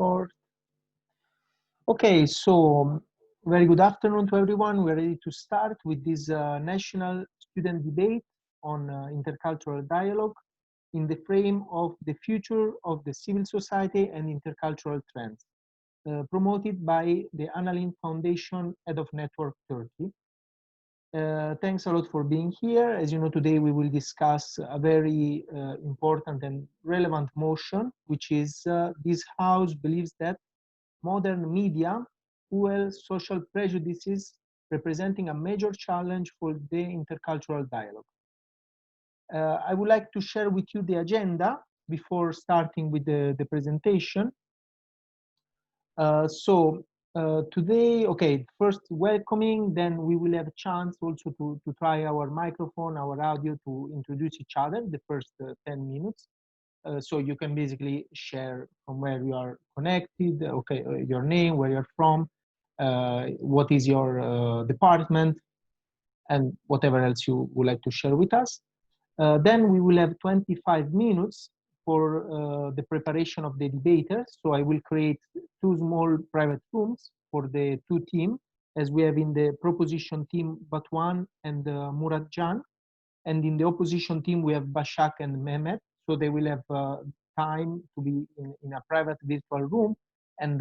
record. Okay, so very good afternoon to everyone. We're ready to start with this national student debate on intercultural dialogue in the frame of the future of the civil society and intercultural trends, promoted by the Annalyn Foundation Head of Network Turkey. Thanks a lot for being here. As you know, today we will discuss a very important and relevant motion, which is this House believes that modern media fuel social prejudices, representing a major challenge for the intercultural dialogue. I would like to share with you the agenda before starting with the presentation. Today, okay, first welcoming, then we will have a chance also to try our microphone, our audio, to introduce each other the first 10 minutes. So you can basically share from where you are connected, okay, your name, where you're from, what is your department, and whatever else you would like to share with us. Then we will have 25 minutes for the preparation of the debaters. So I will create two small private rooms for the two teams, as we have in the proposition team Batuhan and Muratcan, and in the opposition team we have Başak and Mehmet. So they will have time to be in a private virtual room and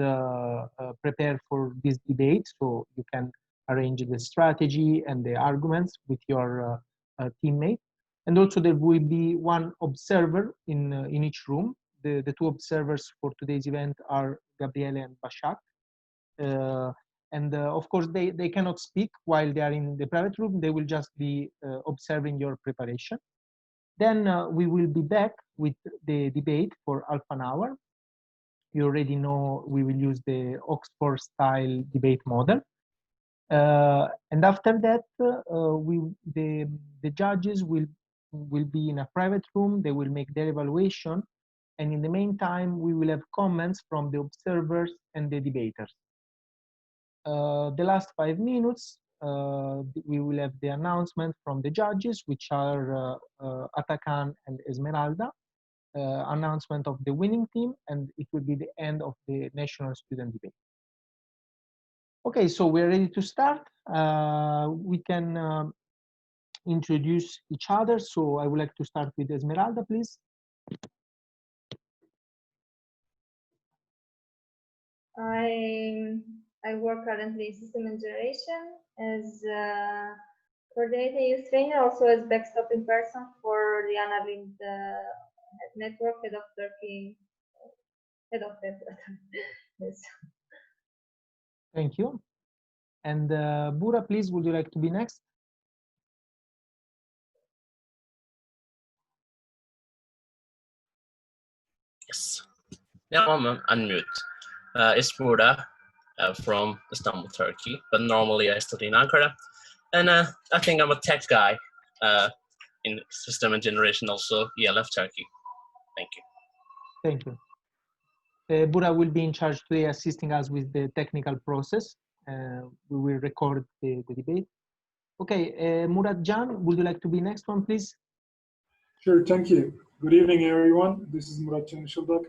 prepare for this debate. So you can arrange the strategy and the arguments with your teammate. And also there will be one observer in each room. The two observers for today's event are Gabriele and Başak. Of course, they cannot speak while they are in the private room. They will just be observing your preparation. Then we will be back with the debate for half an hour. You already know we will use the Oxford-style debate model. And after that, the judges will be in a private room. They will make their evaluation. And in the meantime, we will have comments from the observers and the debaters. The last 5 minutes, we will have the announcement from the judges, which are Atakan and Esmeralda, announcement of the winning team, and it will be the end of the national student debate. Okay, so we're ready to start. We can introduce each other. So I would like to start with Esmeralda, please. I work currently in system integration as coordinator youth trainer, also as backstopping person for the Annalyn network, head of Turkey, head of network. Yes. Thank you. And Bura, please, would you like to be next? Yes. Now I'm unmute. It's Buda from Istanbul, Turkey, but normally I study in Ankara. And I think I'm a tech guy in system and generation, also ALF Turkey. Thank you. Thank you. Buda will be in charge today, assisting us with the technical process. We will record the debate. Okay, Muratcan, would you like to be next one, please? Sure, thank you. Good evening, everyone. This is Muratcan Işıldak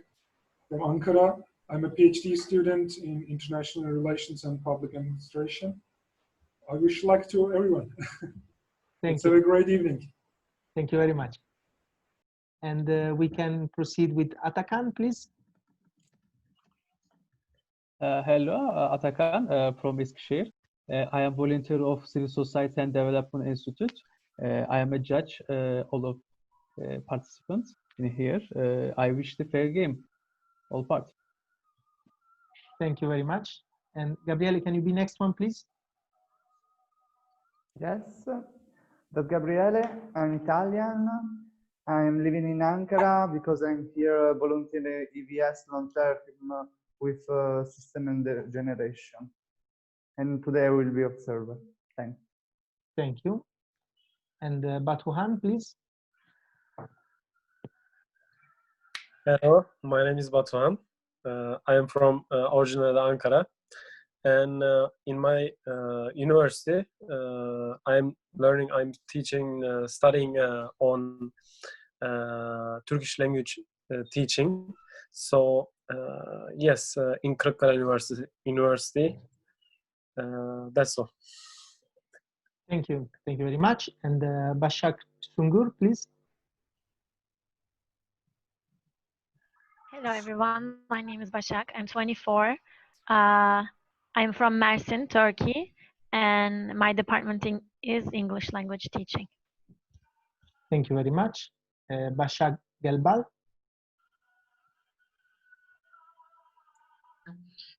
from Ankara. I'm a PhD student in International Relations and Public Administration. I wish luck to everyone. Thank you. Have a great evening. Thank you very much. And we can proceed with Atakan, please. Hello, Atakan from Eskişehir. I am volunteer of Civil Society and Development Institute. I am a judge, all of participants in here. I wish the fair game, all parts. Thank you very much. And Gabriele, can you be next one, please? Yes, that's Gabriele. I'm Italian. I'm living in Ankara because I'm here volunteering EVS long-term with system and generation. And today I will be observer. Thanks. Thank you. And Batuhan, please. Hello, my name is Batuhan. I am from originally Ankara. And in my university, I'm teaching, studying on Turkish language teaching. So yes, in Kırıkkale University. That's all. Thank you very much. And Başak Sungur, please. Hello everyone, my name is Başak. I'm 24. I'm from Mersin, Turkey, and my department is English language teaching. Thank you very much. Başak Gelbal.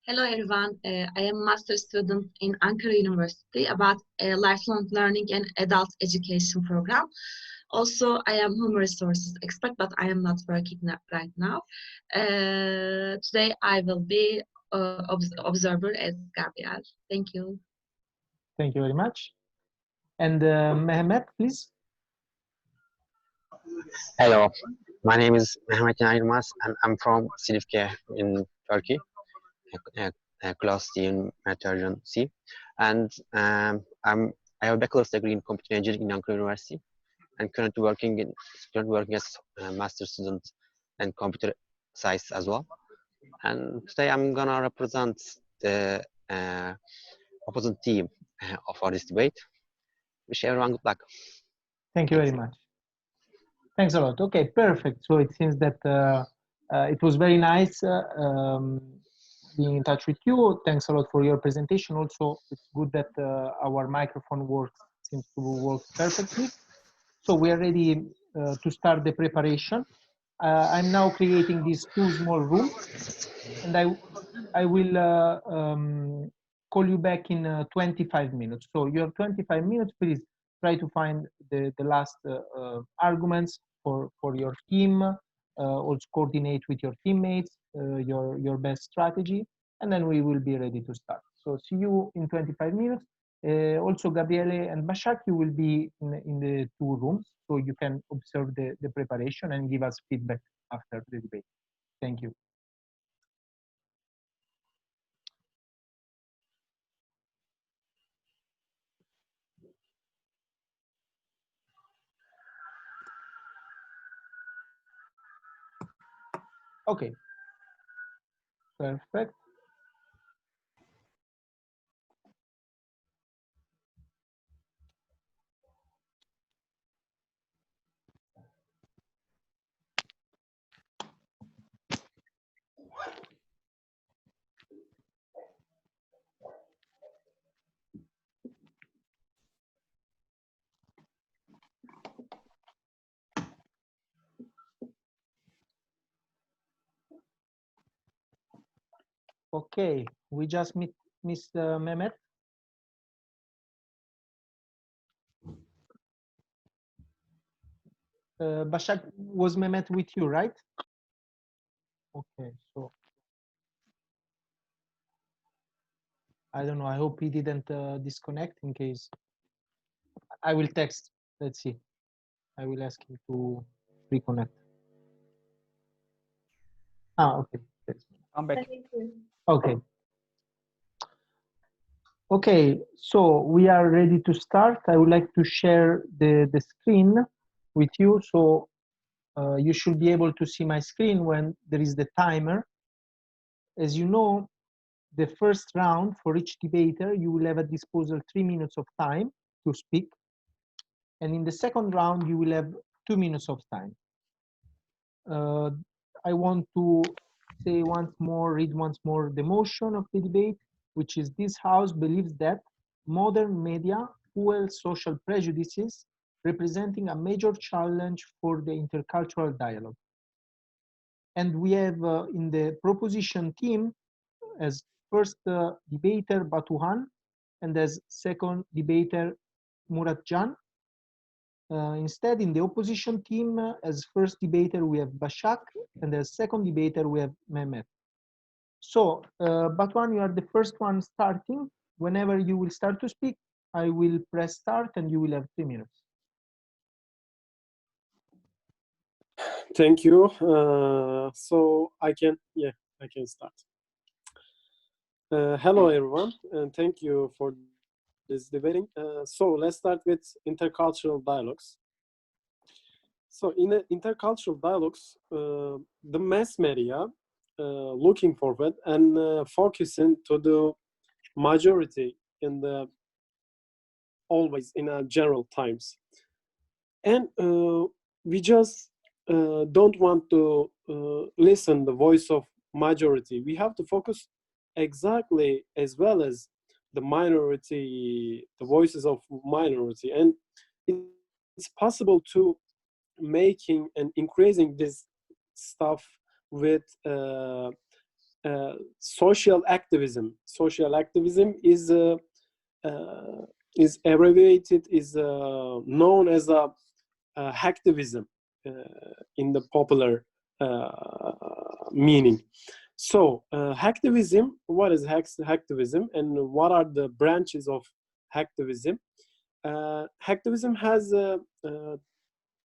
Hello everyone, I am a master student in Ankara University about lifelong learning and adult education program. Also, I am human resources expert, but I am not working right now. Today I will be observer as Gabriel. Thank you. Thank you very much. And Mehmet, please. Hello, my name is Mehmet Yener Yilmaz, and I'm from Silifke in Turkey, class D in Meteorology C. And I have a bachelor's degree in computer engineering in Ankara University, and currently working as a master student in computer science as well. And today I'm gonna represent the opposite team for this debate. Wish everyone good luck. Thank you very much. Thanks a lot. Okay, perfect. So it seems that it was very nice being in touch with you. Thanks a lot for your presentation. Also, it's good that our microphone seems to work perfectly. So we are ready to start the preparation. I'm now creating these two small rooms, and I will call you back in 25 minutes. So you have 25 minutes. Please try to find the last arguments for your team. Also coordinate with your teammates your best strategy, and then we will be ready to start. So see you in 25 minutes. Also, Gabriele and Başak, you will be in the two rooms, so you can observe the preparation and give us feedback after the debate. Thank you. Okay. Perfect. Okay, we just missed Mehmet. Başak, was Mehmet with you, right? Okay, so I don't know. I hope he didn't disconnect. In case, I will text. Let's see. I will ask him to reconnect. Ah, okay. I'm back. Okay. Okay, so we are ready to start. I would like to share the screen with you. So you should be able to see my screen when there is the timer. As you know, the first round for each debater, you will have at disposal 3 minutes of time to speak. And in the second round, you will have 2 minutes of time. I want to say once more, read once more the motion of the debate, which is: this house believes that modern media fuel social prejudices, representing a major challenge for the intercultural dialogue. And we have in the proposition team as first debater Batuhan, and as second debater Muratcan. Instead, in the opposition team, as first debater we have Başak, and as second debater we have Mehmet. So, Batuhan, you are the first one starting. Whenever you will start to speak, I will press start and you will have 3 minutes. Thank you. So I can start. Hello everyone, and thank you for this debating. So let's start with intercultural dialogues. So in the intercultural dialogues, the mass media looking forward and focusing to the majority in the always in general times. And we just don't want to listen the voice of majority. We have to focus exactly as well as the minority, the voices of minority. And it's possible to making and increasing this stuff with social activism. Social activism is abbreviated, is known as a hacktivism in the popular meaning. So hacktivism, what is hacktivism and what are the branches of hacktivism? Hacktivism has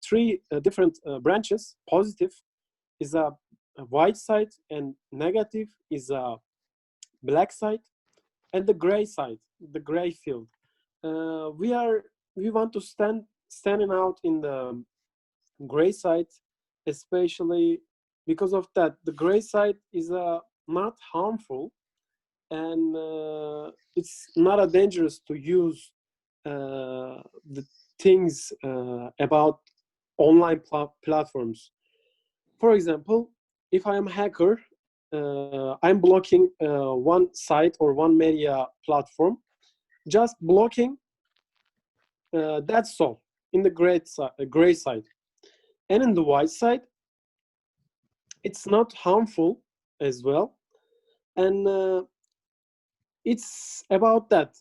three different branches. Positive is a white side, and negative is a black side, and the gray side, the gray field. We want to standing out in the gray side, especially because of that. The gray side is not harmful, and it's not a dangerous to use the things about online platforms. For example, if I am a hacker, I'm blocking one site or one media platform, just blocking, that's all, in the gray side. And in the white side, it's not harmful as well. And it's about that,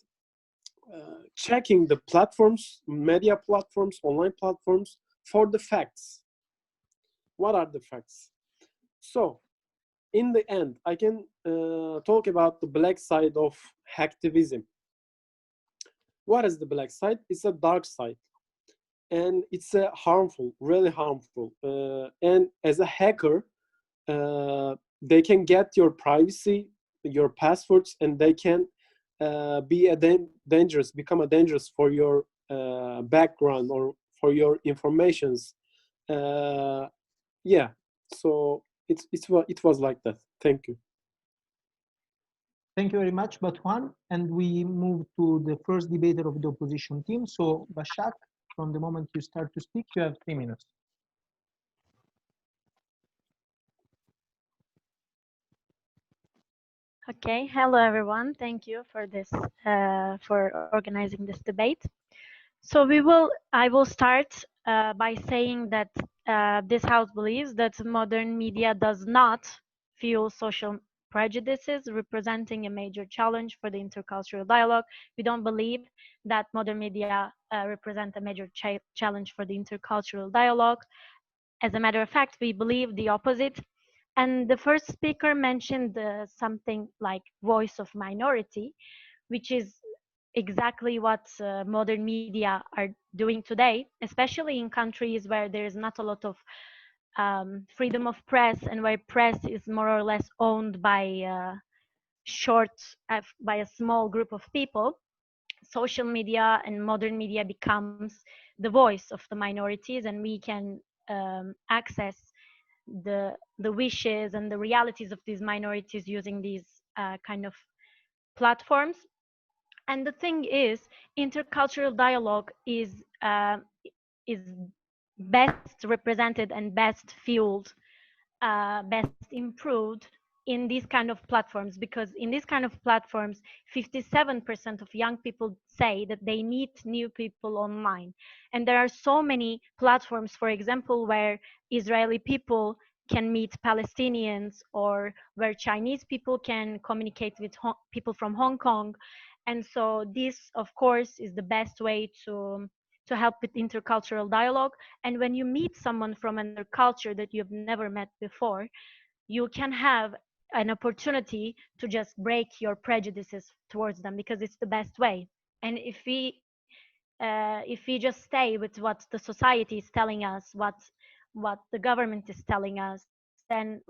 checking the platforms, media platforms, online platforms, for the facts. What are the facts? So, in the end, I can talk about the black side of hacktivism. What is the black side? It's a dark side. And it's harmful, really harmful. And as a hacker, they can get your privacy, your passwords, and they can be become a dangerous for your background or for your informations. Yeah, so it was like that. Thank you. Thank you very much, Batuhan. And we move to the first debater of the opposition team. So, Başak, from the moment you start to speak, you have 3 minutes. Okay, hello everyone. Thank you for this, for organizing this debate. So I will start by saying that this house believes that modern media does not fuel social prejudices, representing a major challenge for the intercultural dialogue. We don't believe that modern media represent a major challenge for the intercultural dialogue. As a matter of fact, we believe the opposite. And the first speaker mentioned something like voice of minority, which is exactly what modern media are doing today, especially in countries where there is not a lot of freedom of press and where press is more or less owned by by a small group of people. Social media and modern media becomes the voice of the minorities, and we can access the wishes and the realities of these minorities using these kind of platforms. And the thing is, intercultural dialogue is best represented and best fueled, best improved in these kind of platforms, because in these kind of platforms 57% of young people say that they meet new people online. And there are so many platforms, for example, where Israeli people can meet Palestinians, or where Chinese people can communicate with people from Hong Kong. And so this, of course, is the best way to help with intercultural dialogue. And when you meet someone from another culture that you've never met before, you can have an opportunity to just break your prejudices towards them, because it's the best way. And if we just stay with what the society is telling us, what the government is telling us, then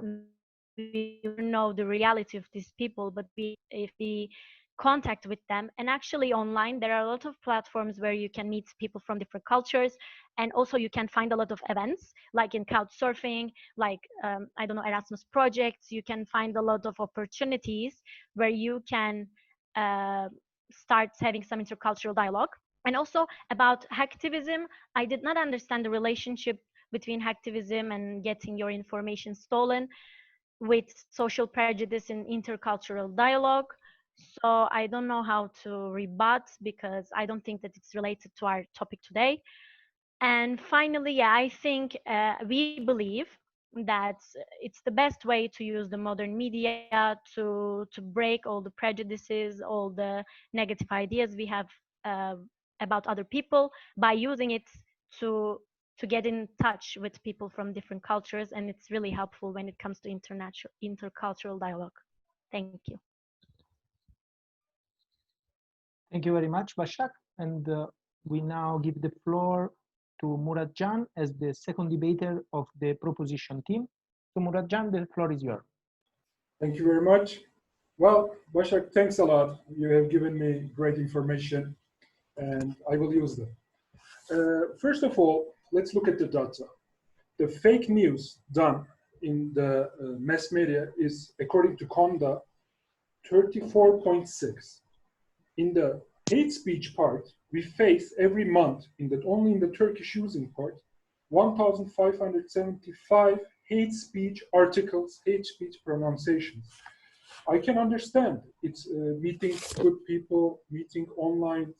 we don't know the reality of these people. But if we contact with them. And actually online there are a lot of platforms where you can meet people from different cultures, and also you can find a lot of events like in couch surfing, like I don't know, Erasmus projects. You can find a lot of opportunities where you can start having some intercultural dialogue. And also about hacktivism, I did not understand the relationship between hacktivism and getting your information stolen with social prejudice in intercultural dialogue. So I don't know how to rebut, because I don't think that it's related to our topic today. And finally, yeah, I think we believe that it's the best way to use the modern media to break all the prejudices, all the negative ideas we have about other people, by using it to get in touch with people from different cultures. And it's really helpful when it comes to intercultural dialogue. Thank you. Thank you very much, Başak. And we now give the floor to Muratcan as the second debater of the proposition team. So Muratcan, the floor is yours. Thank you very much. Well, Başak, thanks a lot. You have given me great information and I will use them. First of all, let's look at the data. The fake news done in the mass media is, according to Conda, 34.6. In the hate speech part, we face every month, only in the Turkish using part, 1,575 hate speech articles, hate speech pronunciations. I can understand it's meeting good people, meeting online,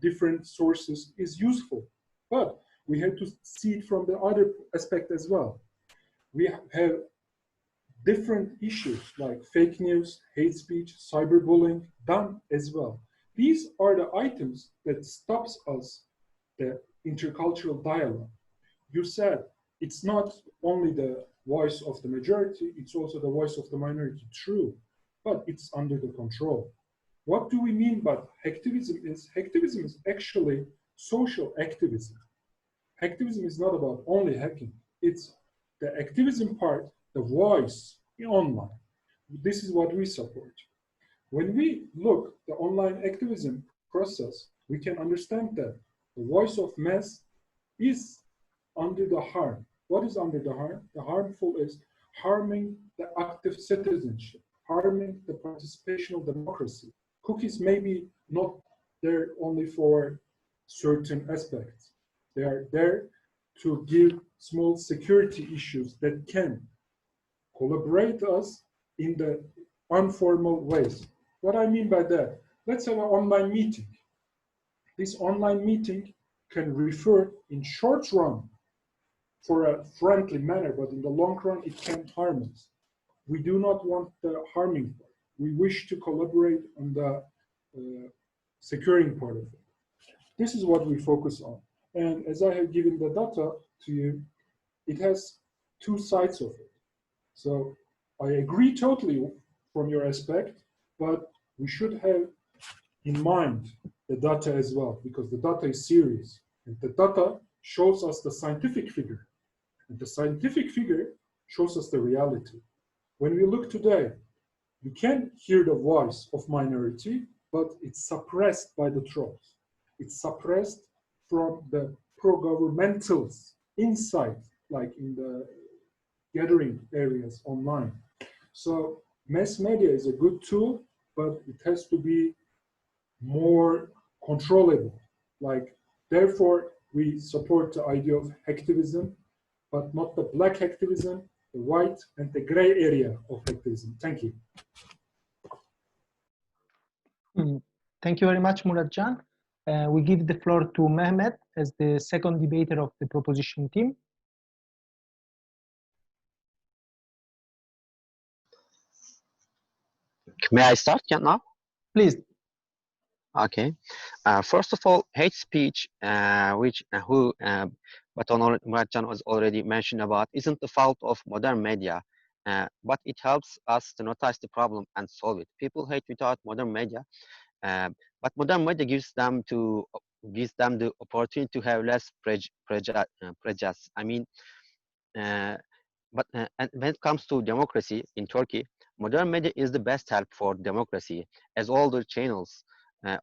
different sources is useful, but we have to see it from the other aspect as well. We have different issues like fake news, hate speech, cyberbullying done as well. These are the items that stops us the intercultural dialogue. You said it's not only the voice of the majority, it's also the voice of the minority. True, but it's under the control. What do we mean by hacktivism? Hacktivism is actually social activism. Hacktivism is not about only hacking. It's the activism part, the voice online. This is what we support. When we look the online activism process, we can understand that the voice of mass is under the harm. What is under the harm? The harmful is harming the active citizenship, harming the participational democracy. Cookies may be not there only for certain aspects. They are there to give small security issues that can collaborate us in the informal ways. What I mean by that, let's have an online meeting. This online meeting can refer in short run for a friendly manner, but in the long run, it can harm us. We do not want the harming part. We wish to collaborate on the securing part of it. This is what we focus on. And as I have given the data to you, it has two sides of it. So I agree totally from your aspect, but we should have in mind the data as well, because the data is serious. And the data shows us the scientific figure. And the scientific figure shows us the reality. When we look today, you can hear the voice of minority, but it's suppressed by the trolls. It's suppressed from the pro-governmentals inside, like in the gathering areas online. So mass media is a good tool, but it has to be more controllable. Like, therefore, we support the idea of hacktivism, but not the black hacktivism, the white and the gray area of hacktivism. Thank you. Thank you very much, Muratcan. We give the floor to Mehmet as the second debater of the proposition team. May I start now? Please. Okay. First of all, hate speech, but Muratcan was already mentioned about, isn't the fault of modern media, but it helps us to notice the problem and solve it. People hate without modern media, but modern media gives them the opportunity to have less prejudice. I mean, and when it comes to democracy in Turkey, modern media is the best help for democracy, as all the channels, uh,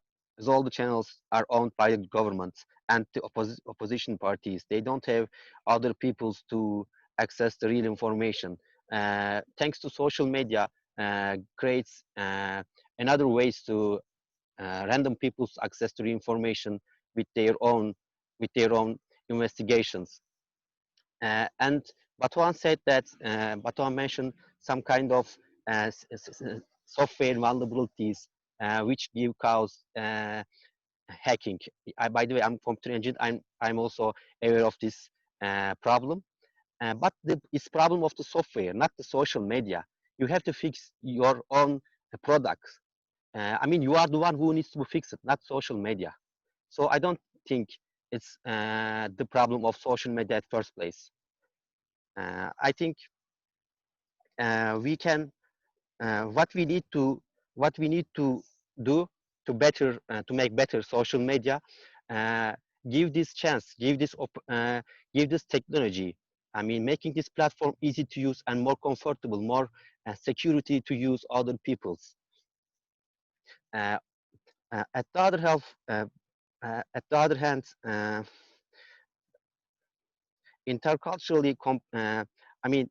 are owned by the government and the opposition parties. They don't have other peoples to access the real information. Thanks to social media, creates another ways to random people's access to the information with their own investigations. And Batuhan said that Batuhan mentioned some kind of software vulnerabilities which give cause hacking. By the way, I'm computer engineer. I'm also aware of this problem. But it's problem of the software, not the social media. You have to fix your own products. I mean, you are the one who needs to fix it, not social media. So I don't think it's the problem of social media at first place. I think we can what we need to do to make better social media. Give this chance, give this technology. I mean, making this platform easy to use and more comfortable, more security to use other people's. At the other hand, interculturally, I mean,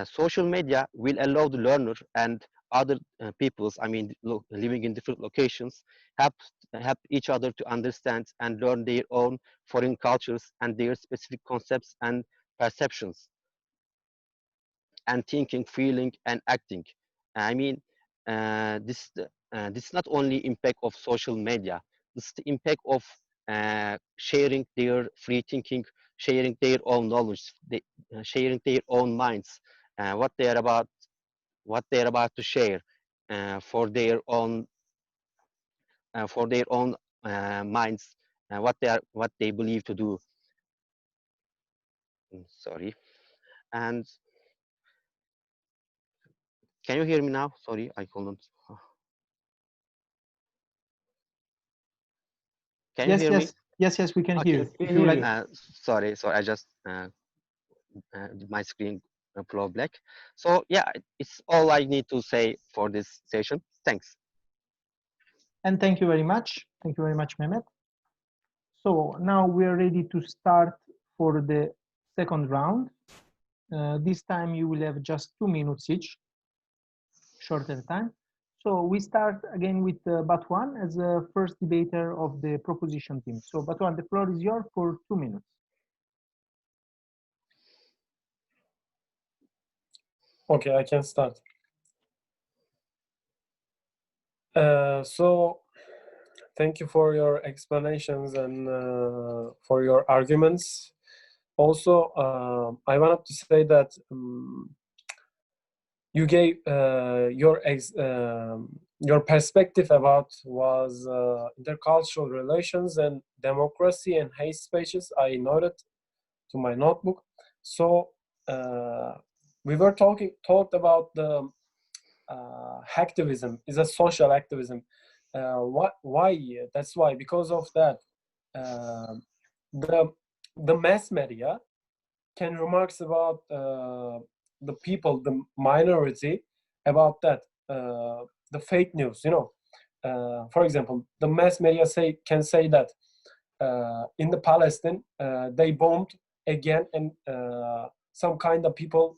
social media will allow the learner and other peoples, I mean, living in different locations, help each other to understand and learn their own foreign cultures and their specific concepts and perceptions, and thinking, feeling, and acting. I mean, this is not only impact of social media. This is the impact of sharing their free thinking, sharing their own knowledge, sharing their own minds, what they are about to share for their own minds, what they believe to do. Sorry, and can you hear me now? Sorry, I couldn't. Can you hear me? Yes, we can Okay. hear you. If you like. Sorry, I just my screen flow black. So yeah, it's all I need to say for this session. Thanks. And thank you very much. Thank you very much, Mehmet. So now we are ready to start for the second round. This time you will have just 2 minutes each, shorter time. So we start again with Batuhan as the first debater of the proposition team. So Batuhan, the floor is yours for 2 minutes. Okay, I can start. So thank you for your explanations and for your arguments. Also, I wanted to say that you gave your perspective about was intercultural relations and democracy and hate speeches. I noted to my notebook. So we were talked about the hacktivism is a social activism. Why? That's why, because of that, the mass media can remarks about the people, the minority, about that the fake news. You know, for example, the mass media can say that in the Palestine they bombed again and some kind of people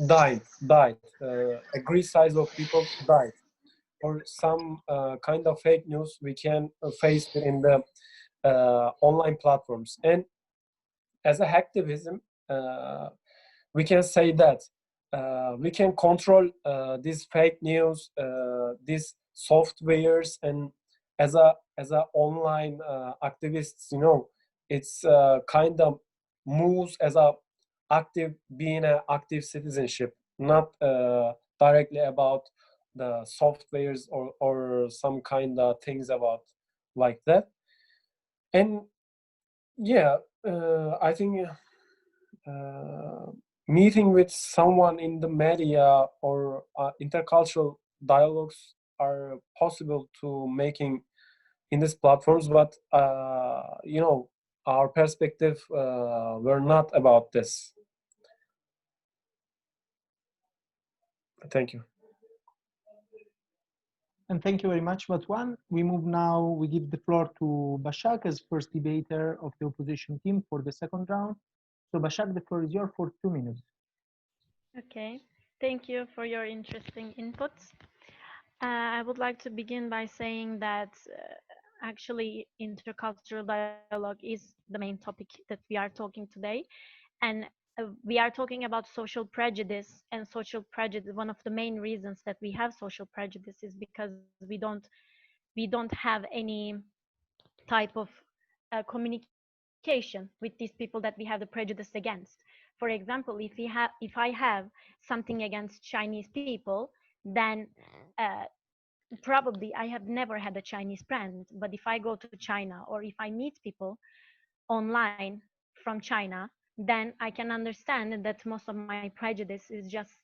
died. A great size of people died, or some kind of fake news we can face in the online platforms. And as a hacktivism, we can say that we can control these fake news, these softwares, and as a online activists, you know, it's kind of moves as a being an active citizenship, not directly about the softwares or some kind of things about like that. And yeah, I think meeting with someone in the media or intercultural dialogues are possible to making in these platforms, but you know, our perspective were not about this. Thank you. And thank you very much, Batuan. We move now, we give the floor to Başak as first debater of the opposition team for the second round. So Başak, the floor is yours for 2 minutes. Okay, thank you for your interesting inputs. I would like to begin by saying that actually intercultural dialogue is the main topic that we are talking today. And we are talking about social prejudice, and social prejudice, one of the main reasons that we have social prejudice is because we don't have any type of communication with these people that we have the prejudice against. For example, if I have something against Chinese people, then probably I have never had a Chinese friend. But if I go to China, or if I meet people online from China, then I can understand that most of my prejudice is just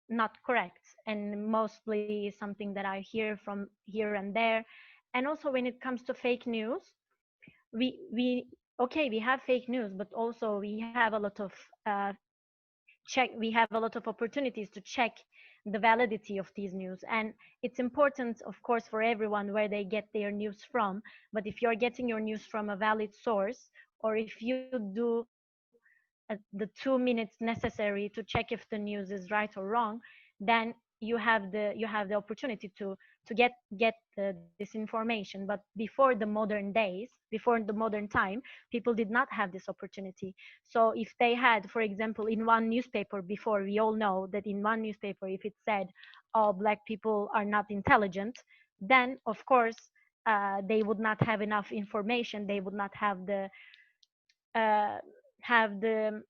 not correct, and mostly something that I hear from here and there. And also when it comes to fake news, we okay, we have fake news, but also we have a lot of we have a lot of opportunities to check the validity of these news. And it's important, of course, for everyone where they get their news from. But if you're getting your news from a valid source, or if you do the 2 minutes necessary to check if the news is right or wrong, then you have the opportunity to get this information. But before the modern days, before the modern time, people did not have this opportunity. So if they had, for example, in one newspaper before, we all know that in one newspaper, if it said, oh, black people are not intelligent, then of course they would not have enough information. They would not have the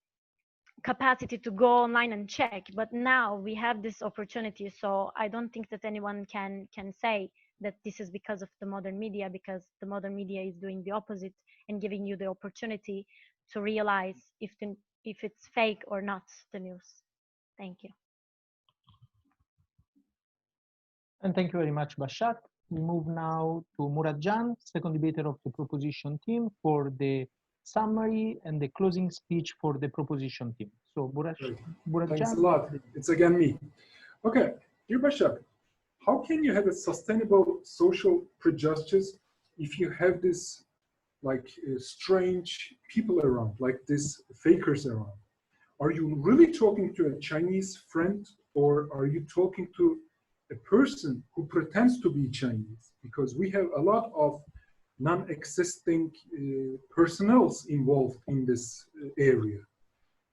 capacity to go online and check. But now we have this opportunity, so I don't think that anyone can say that this is because of the modern media, because the modern media is doing the opposite and giving you the opportunity to realize if it's fake or not, the news. Thank you. And thank you very much, Başak. We move now to Muratcan, second debater of the proposition team, for the summary and the closing speech for the proposition team. So Muratcan. Thanks a lot. It's again me. Okay, dear Başak, how can you have a sustainable social prejudice if you have this like strange people around, like these fakers around? Are you really talking to a Chinese friend, or are you talking to a person who pretends to be Chinese? Because we have a lot of non-existing personnels involved in this area.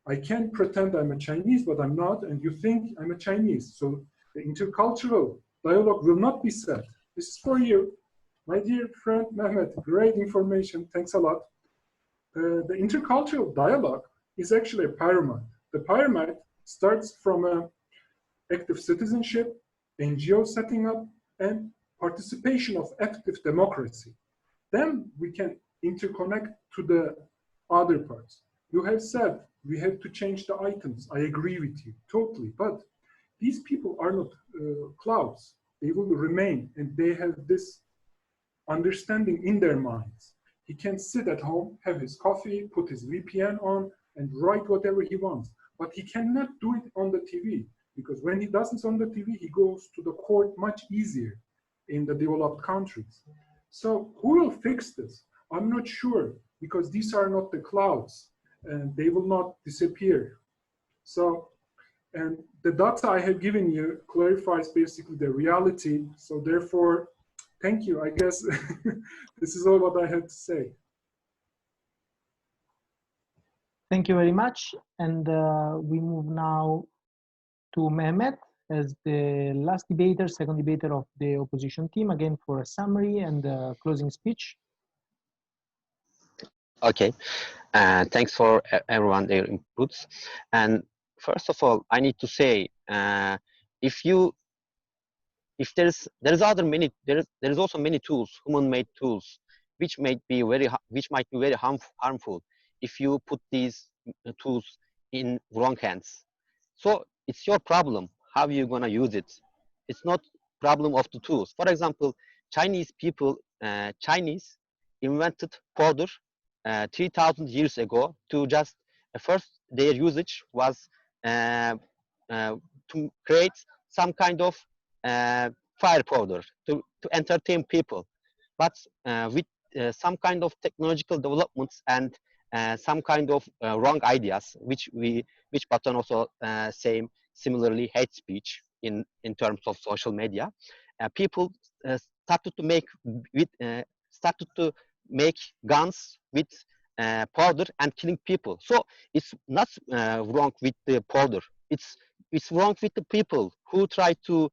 I can pretend I'm a Chinese, but I'm not, and you think I'm a Chinese. So the intercultural dialogue will not be said. This is for you, my dear friend Mehmet. Great information, thanks a lot. The intercultural dialogue is actually a pyramid. The pyramid starts from active citizenship, NGO setting up, and participation of active democracy. Then we can interconnect to the other parts. You have said we have to change the items. I agree with you totally, but these people are not clouds. They will remain, and they have this understanding in their minds. He can sit at home, have his coffee, put his VPN on, and write whatever he wants. But he cannot do it on the TV, because when he does it on the TV, he goes to the court much easier in the developed countries. So who will fix this? I'm not sure, because these are not the clouds, and they will not disappear. So, and the data I have given you clarifies basically the reality. So therefore, thank you. I guess this is all what I have to say. Thank you very much. And we move now to Mehmet as the last debater, second debater of the opposition team, again for a summary and a closing speech. Okay, thanks for everyone their inputs. And first of all, I need to say, if there is also many tools, human-made tools, which might be very harmful if you put these tools in wrong hands. So it's your problem how you're gonna use it. It's not problem of the tools. For example, Chinese people, Chinese invented powder 3,000 years ago to just first their usage was to create some kind of fire powder to entertain people. But with some kind of technological developments and some kind of wrong ideas, which Batuhan also same similarly hate speech in terms of social media, people started to make guns with powder and killing people. So it's not wrong with the powder. It's wrong with the people who try to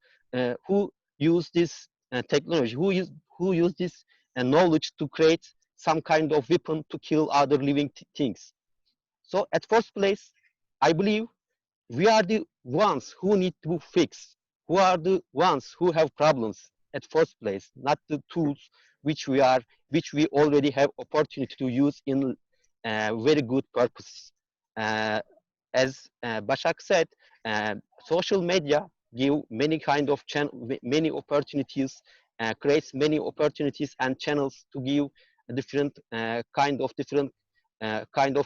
who use this technology, who use this knowledge to create some kind of weapon to kill other living things. So at first place, I believe we are the ones who need to fix, who are the ones who have problems at first place, not the tools which we already have opportunity to use in very good purposes. As Başak said, social media give many kind of many opportunities, creates many opportunities and channels to give different kind of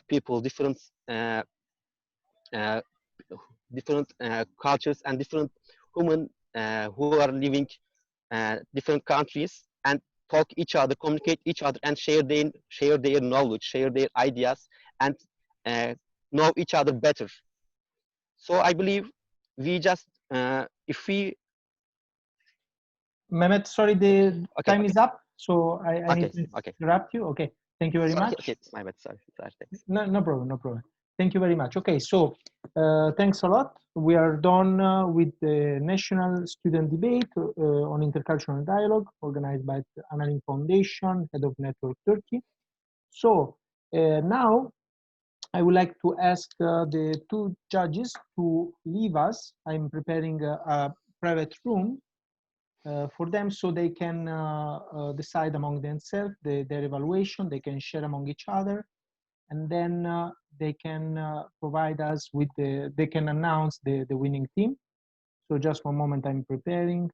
people, different cultures and different human who are living different countries and talk each other, communicate each other, and share their knowledge, share their ideas, and know each other better. So I believe we just if we Mehmet, sorry, the time is up, so I need to interrupt you. Okay, thank you very much. Okay, it's my bad. Sorry, thanks. No problem, no problem. Thank you very much. Okay, so thanks a lot. We are done with the National Student Debate on Intercultural Dialogue, organized by the Analin Foundation, Head of Network Turkey. So now I would like to ask the two judges to leave us. I'm preparing a private room for them so they can decide among themselves their evaluation. They can share among each other, and then they can provide us with they can announce the winning team. So just one moment, I'm preparing.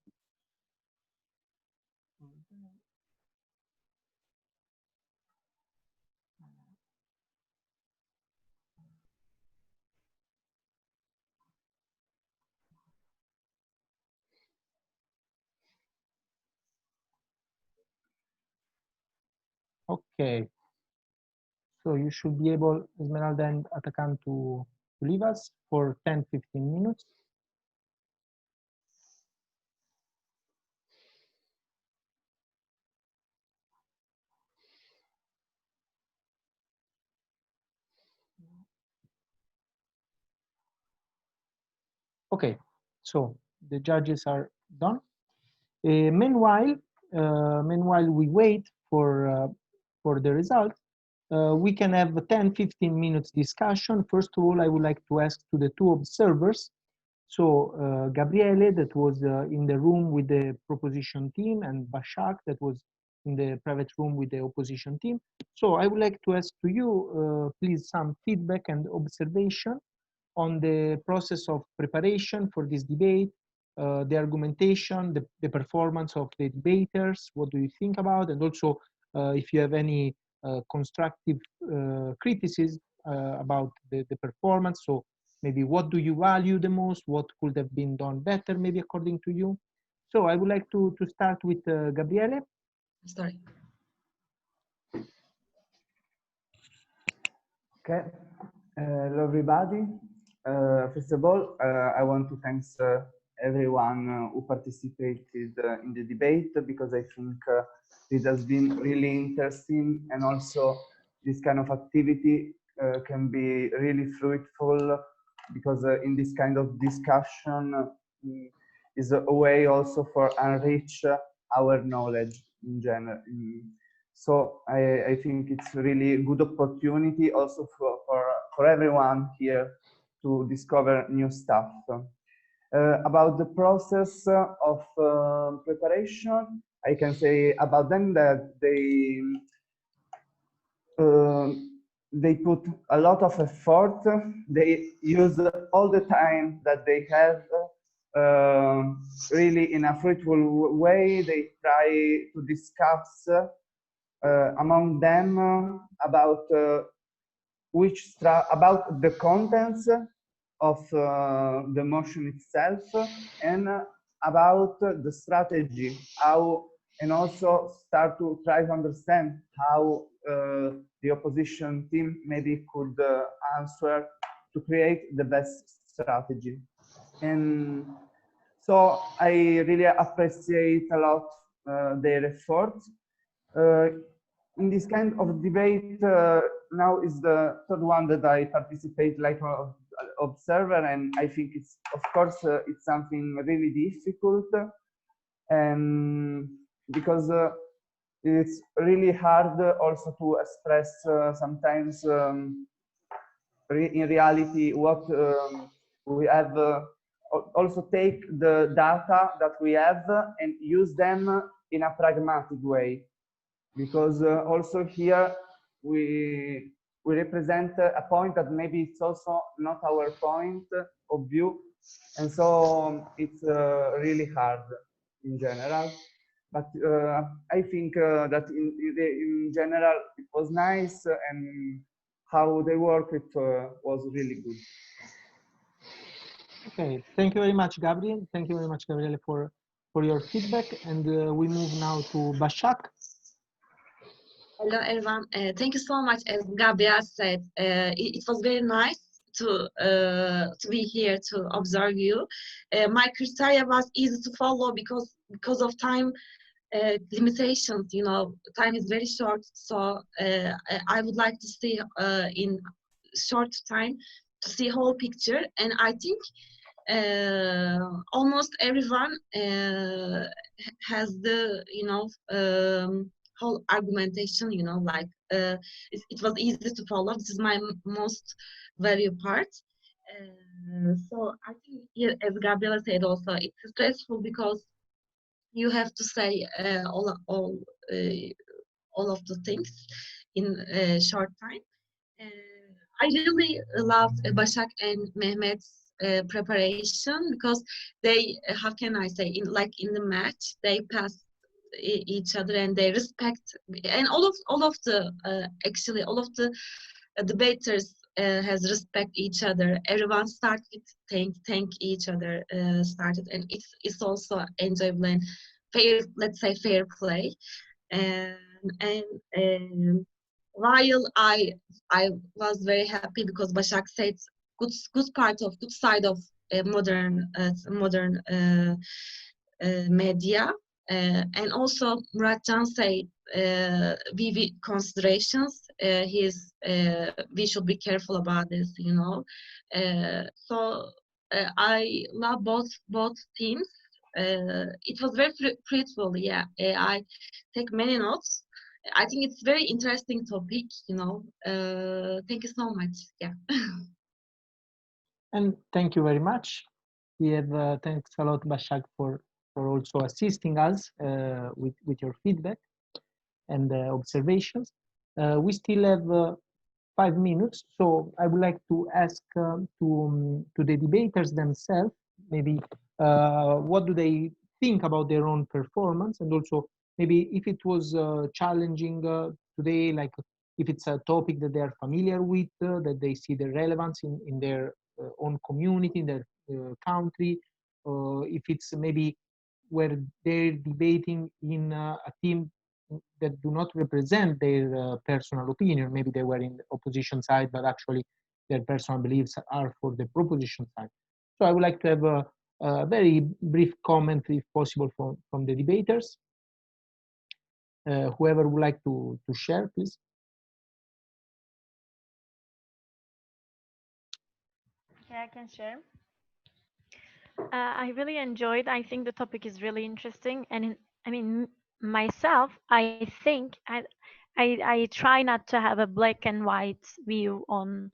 Okay. So you should be able, Esmeralda and Atakan, to leave us for 10-15 minutes. Okay, so the judges are done. Meanwhile, we wait for the result. We can have a 10-15 minutes discussion. First of all, I would like to ask to the two observers. So Gabriele, that was in the room with the proposition team, and Başak, that was in the private room with the opposition team. So I would like to ask to you, please, some feedback and observation on the process of preparation for this debate, the argumentation, the performance of the debaters. What do you think about? And also, if you have any constructive criticism about the performance. So maybe what do you value the most? What could have been done better, maybe according to you? So I would like to start with Gabriele. Sorry. Okay. Hello, everybody. First of all, I want to thank everyone who participated in the debate, because I think it has been really interesting, and also this kind of activity can be really fruitful, because in this kind of discussion is a way also for enrich our knowledge in general. So I think it's really a good opportunity also for everyone here to discover new stuff. About the process of preparation, I can say about them that they put a lot of effort. They use all the time that they have really in a fruitful way. They try to discuss among them about about the contents of the motion itself, and about the strategy, how, and also start to try to understand how the opposition team maybe could answer to create the best strategy. And so I really appreciate a lot their efforts. In this kind of debate, now is the third one that I participate like an observer, and I think it's, of course, it's something really difficult, and because it's really hard also to express sometimes in reality what we have, also take the data that we have and use them in a pragmatic way, because also here we represent a point that maybe it's also not our point of view, and so it's really hard in general. But I think that in general it was nice, and how they work, it was really good. Okay, thank you very much, Gabriel. Thank you very much, Gabriele, for your feedback. And we move now to Başak. Hello, everyone. Thank you so much. As Gabriel said, it was very nice to be here to observe you. My criteria was easy to follow because of time limitations. You know, time is very short, so I would like to see in short time to see whole picture, and I think almost everyone has the whole argumentation, like it was easy to follow. This is my most valuable part. So I think, yeah, as Gabriela said also, it's stressful because you have to say all of the things in a short time. I really loved Başak and Mehmet's preparation, because they, how can I say, in the match, they pass each other and they respect, and all of the actually all of the debaters has respect each other. Everyone started with thank each other started, and it's also enjoyable and fair, let's say fair play. And while I was very happy because Başak said good side of modern media, and also Muratcan said we considerations. We should be careful about this, So I love both teams. It was very fruitful. Yeah, I take many notes. I think it's very interesting topic. Thank you so much. Yeah. And thank you very much. We have thanks a lot, Başak, for also assisting us with your feedback and observations. We still have 5 minutes, so I would like to ask to the debaters themselves, maybe what do they think about their own performance, and also maybe if it was challenging today, like if it's a topic that they are familiar with, that they see the relevance in their own community, in their country, if it's maybe where they're debating in a team that do not represent their personal opinion. Maybe they were in the opposition side, but actually their personal beliefs are for the proposition side. So I would like to have a very brief comment, if possible, from the debaters. Whoever would like to share, please. Yeah, I can share. I really enjoyed. I think the topic is really interesting, and I mean, myself, I think I try not to have a black and white view on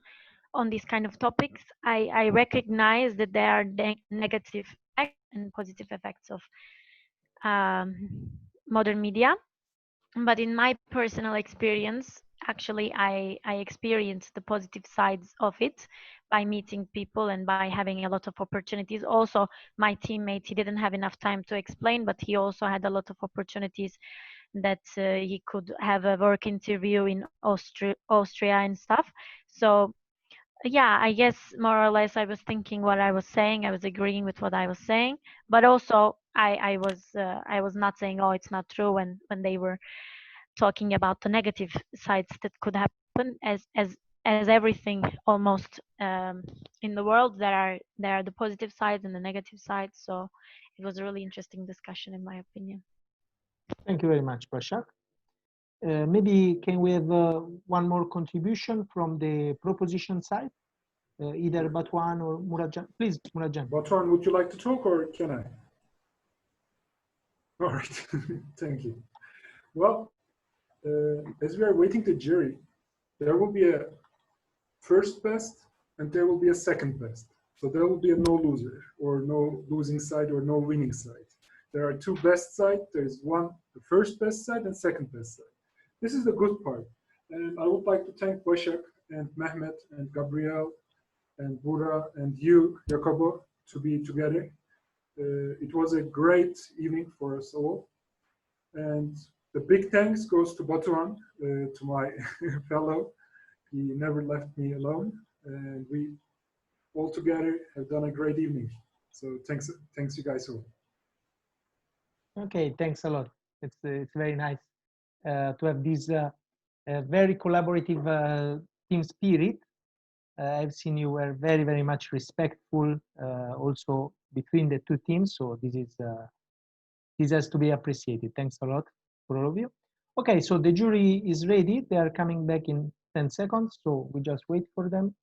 these kind of topics. I recognize that there are negative effects and positive effects of modern media, but in my personal experience, actually I experienced the positive sides of it by meeting people and by having a lot of opportunities. Also, my teammate, he didn't have enough time to explain, but he also had a lot of opportunities that he could have a work interview in Austria and stuff. So yeah, I guess more or less I was thinking what I was saying. I was agreeing with what I was saying, but also I was not saying, oh, it's not true, when they were talking about the negative sides that could happen. As everything almost in the world, there are the positive sides and the negative sides. So it was a really interesting discussion, in my opinion. Thank you very much, Başak. Maybe can we have one more contribution from the proposition side? Either Batuhan or Muratcan. Please, Muratcan. Batuhan, would you like to talk or can I? All right, thank you. Well, as we are waiting the jury, there will be a first best and there will be a second best. So there will be a no loser or no losing side or no winning side. There are two best sides. There is one, the first best side and second best side. This is the good part. And I would like to thank Başak and Mehmet and Gabriel and Bura and you, Jacobo, to be together. It was a great evening for us all. And the big thanks goes to Batuhan, to my fellow. He never left me alone. And we all together have done a great evening. So thanks you guys all. Okay, thanks a lot. It's very nice to have this very collaborative team spirit. I've seen you were very, very much respectful also between the two teams. So this has to be appreciated. Thanks a lot for all of you. Okay, so the jury is ready. They are coming back in 10 seconds. So we just wait for them.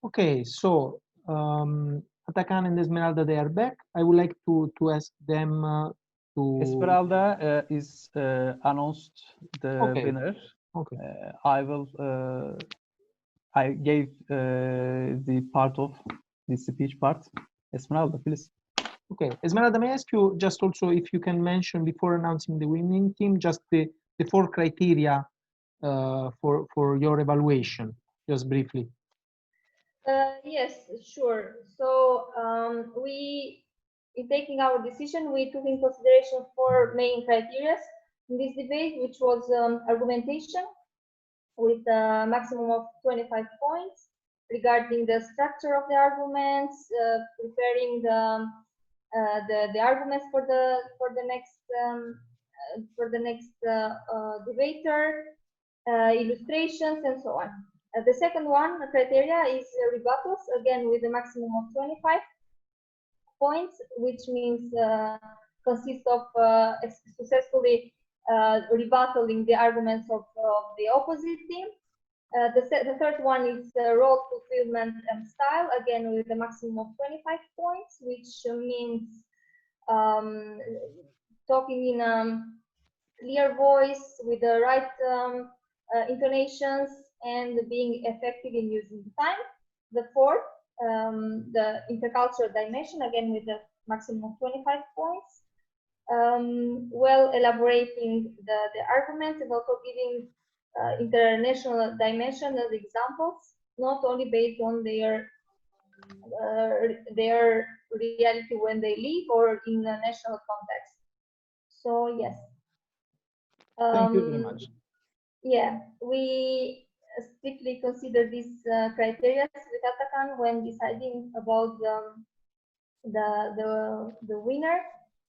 Okay, so Atakan and Esmeralda, they are back. I would like to ask them to... Esmeralda is announced the winner. Okay. I gave the part of the speech part. Esmeralda, please. Okay, Esmeralda, may I ask you just also if you can mention before announcing the winning team, just the 4 criteria for your evaluation, just briefly. Yes, sure. So in taking our decision, we took in consideration 4 main criteria in this debate, which was argumentation with a maximum of 25 points, regarding the structure of the arguments, preparing the arguments for the next debater, illustrations, and so on. The second one criteria is rebuttals, again with a maximum of 25 points, which means consists of successfully rebuttaling the arguments of the opposite team. The third one is role fulfillment and style, again with a maximum of 25 points, which means talking in a clear voice with the right intonations and being effective in using the time. The fourth, the intercultural dimension, again with a maximum of 25 points. Well elaborating the arguments and also giving international dimension as examples, not only based on their reality when they live or in a national context. So yes. Thank you very much. Yeah, we strictly consider these criteria with Atakan when deciding about the winner,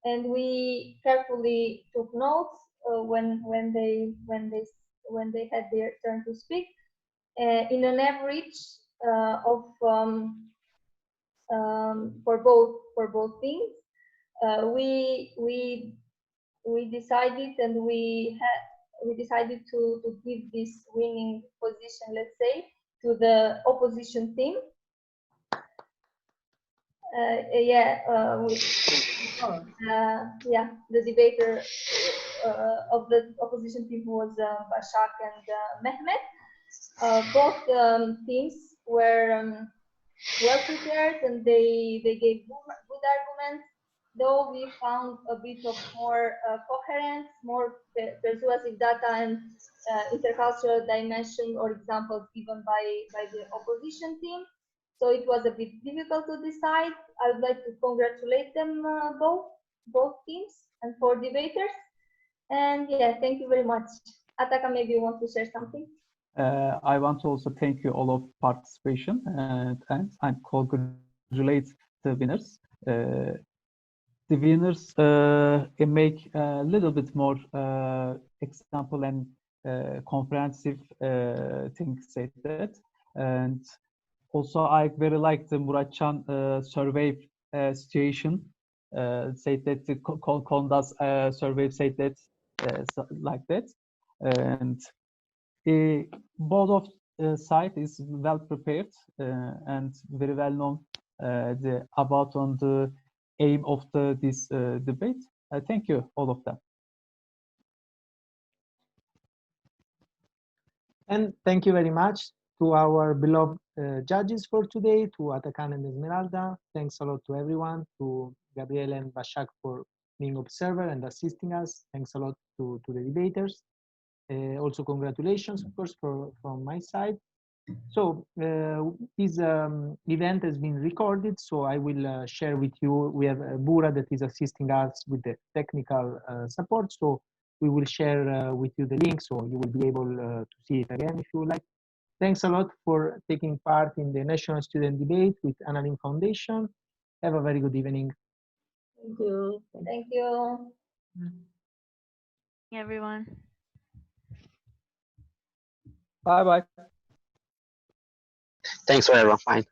and we carefully took notes when they had their turn to speak. In an average of for both teams, we decided, and we decided to give this winning position, let's say, to the opposition team. The debater of the opposition team was Başak and Mehmet. Both teams were well prepared, and they gave good arguments. though we found a bit of more coherence, more persuasive data and intercultural dimension or examples given by the opposition team. So it was a bit difficult to decide. I would like to congratulate them both teams and for debaters. And yeah, thank you very much. Ataka, maybe you want to share something? I want to also thank you all of participation and congratulate the winners. The winners make a little bit more example and comprehensive things said that. And also I very like the Muratcan survey situation. Said that the Kondas survey said that like that. And both of side is well prepared and very well known about on the aim of this debate. Thank you, all of them. And thank you very much to our beloved judges for today, to Atakan and Esmeralda. Thanks a lot to everyone, to Gabriele and Başak for being observer and assisting us. Thanks a lot to the debaters. Also congratulations, of course, from my side. So this event has been recorded, so I will share with you. We have Bura that is assisting us with the technical support, so we will share with you the link, so you will be able to see it again if you would like. Thanks a lot for taking part in the National Student Debate with Annalyn Foundation. Have a very good evening. Thank you. Thank you. Everyone. Bye-bye. Thanks for everyone. Fine.